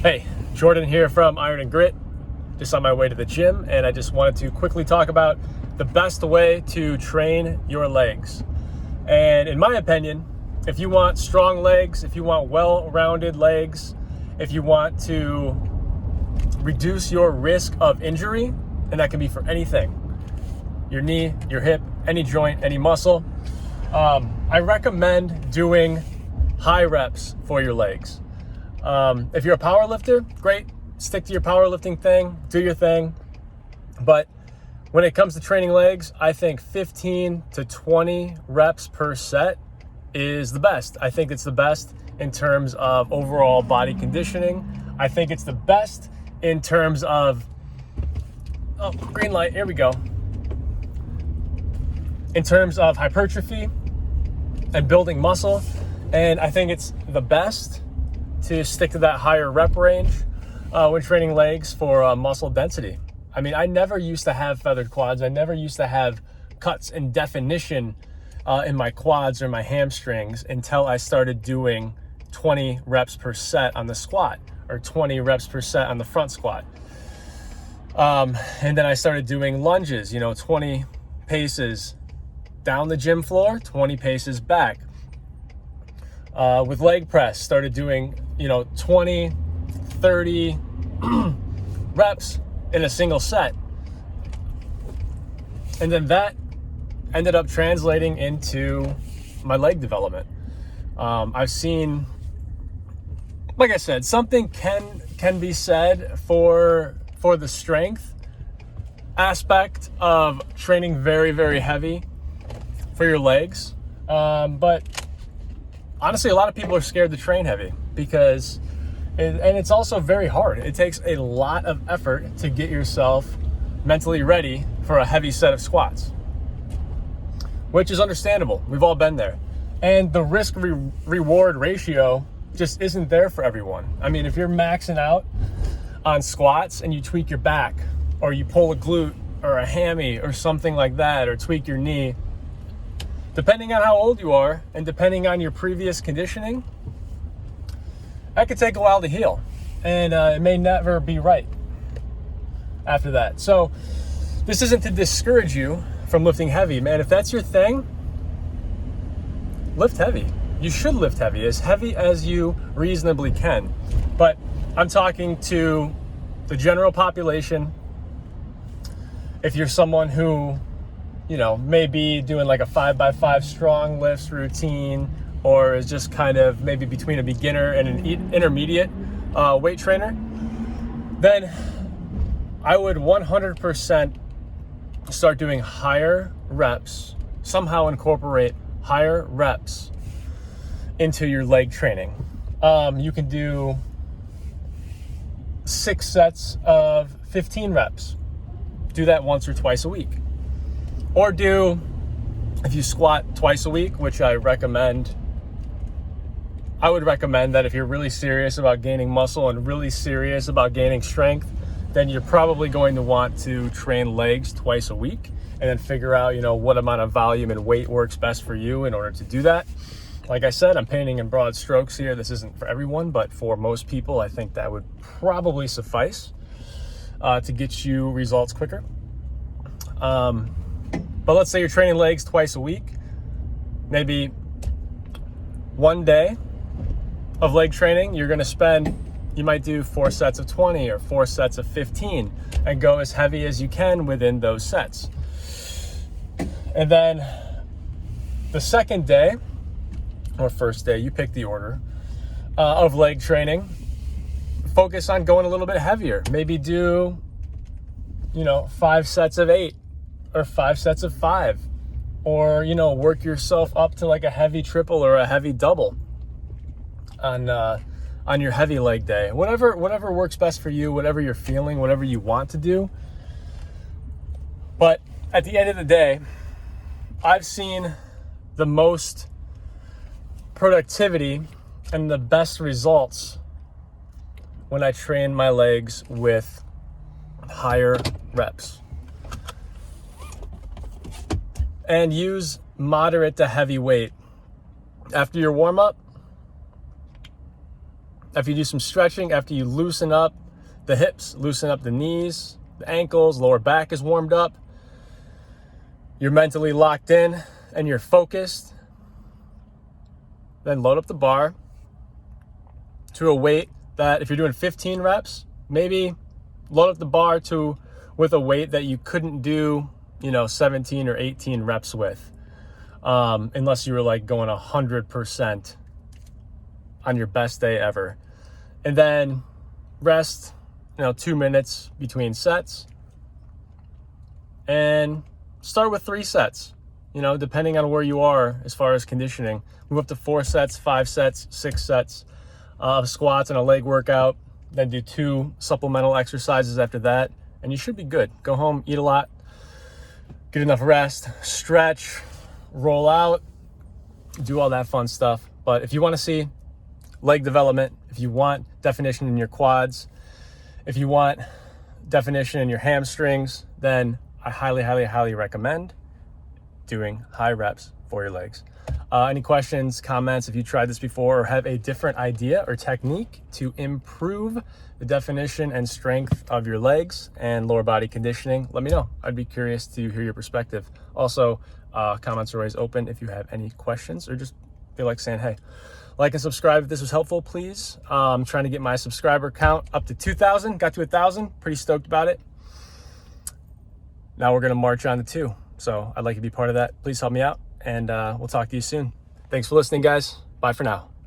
Hey, Jordan here from Iron and Grit, just on my way to the gym, and I just wanted to quickly talk about the best way to train your legs. And in my opinion, if you want strong legs, if you want well-rounded legs, if you want to reduce your risk of injury, and that can be for anything, your knee, your hip, any joint, any muscle, I recommend doing high reps for your legs. If you're a power lifter, great, stick to your powerlifting thing, do your thing. But when it comes to training legs, I think 15 to 20 reps per set is the best. I think it's the best in terms of overall body conditioning. I think it's the best in terms of, green light, here we go. In terms of hypertrophy and building muscle. And I think it's the best to stick to that higher rep range when training legs for muscle density. I mean, I never used to have feathered quads. I never used to have cuts and definition in my quads or my hamstrings until I started doing 20 reps per set on the squat or 20 reps per set on the front squat. And then I started doing lunges, 20 paces down the gym floor, 20 paces back. With leg press, started doing, 20, 30 reps in a single set. And then that ended up translating into my leg development. I've seen, like I said, something can be said for the strength aspect of training very, very heavy for your legs. But honestly, a lot of people are scared to train heavy because, and it's also very hard. It takes a lot of effort to get yourself mentally ready for a heavy set of squats, which is understandable. We've all been there. And the risk reward ratio just isn't there for everyone. I mean, if you're maxing out on squats and you tweak your back or you pull a glute or a hammy or something like that, or tweak your knee, depending on how old you are and depending on your previous conditioning, that could take a while to heal. And it may never be right after that. So this isn't to discourage you from lifting heavy, man. If that's your thing, lift heavy. You should lift heavy as you reasonably can. But I'm talking to the general population. If you're someone who maybe doing like a 5x5 strong lifts routine, or is just kind of maybe between a beginner and an intermediate weight trainer, then I would 100% start doing higher reps, somehow incorporate higher reps into your leg training. You can do 6 sets of 15 reps. Do that once or twice a week. Or if you squat twice a week, which I would recommend that if you're really serious about gaining muscle and really serious about gaining strength, then you're probably going to want to train legs twice a week and then figure out, what amount of volume and weight works best for you in order to do that. Like I said, I'm painting in broad strokes here. This isn't for everyone, but for most people, I think that would probably suffice to get you results quicker. But let's say you're training legs twice a week, maybe one day of leg training, you might do 4 sets of 20 or 4 sets of 15 and go as heavy as you can within those sets. And then the second day, or first day, you pick the order, of leg training, focus on going a little bit heavier. Maybe do, 5 sets of 8. Or 5 sets of 5, or work yourself up to like a heavy triple or a heavy double on your heavy leg day. Whatever works best for you, whatever you're feeling, whatever you want to do. But at the end of the day, I've seen the most productivity and the best results when I train my legs with higher reps. And use moderate to heavy weight. After your warm-up, after you do some stretching, after you loosen up the hips, loosen up the knees, the ankles, lower back is warmed up, you're mentally locked in and you're focused, then load up the bar to a weight that, if you're doing 15 reps, maybe load up the bar with a weight that you couldn't do, 17 or 18 reps with, unless you were like going 100% on your best day ever. And then rest, 2 minutes between sets, and start with 3 sets, depending on where you are as far as conditioning. Move up to 4 sets, 5 sets, 6 sets of squats and a leg workout, then do 2 supplemental exercises after that, and you should be good. Go home, eat a lot, get enough rest, stretch, roll out, do all that fun stuff. But if you want to see leg development, if you want definition in your quads, if you want definition in your hamstrings, then I highly, highly, highly recommend doing high reps for your legs. Any questions, comments, if you tried this before or have a different idea or technique to improve the definition and strength of your legs and lower body conditioning, let me know. I'd be curious to hear your perspective. Also, comments are always open if you have any questions or just feel like saying, hey. Like and subscribe if this was helpful, please. I'm trying to get my subscriber count up to 2,000. Got to 1,000. Pretty stoked about it. Now we're going to march on to 2. So I'd like to be part of that. Please help me out, and we'll talk to you soon. Thanks for listening, guys. Bye for now.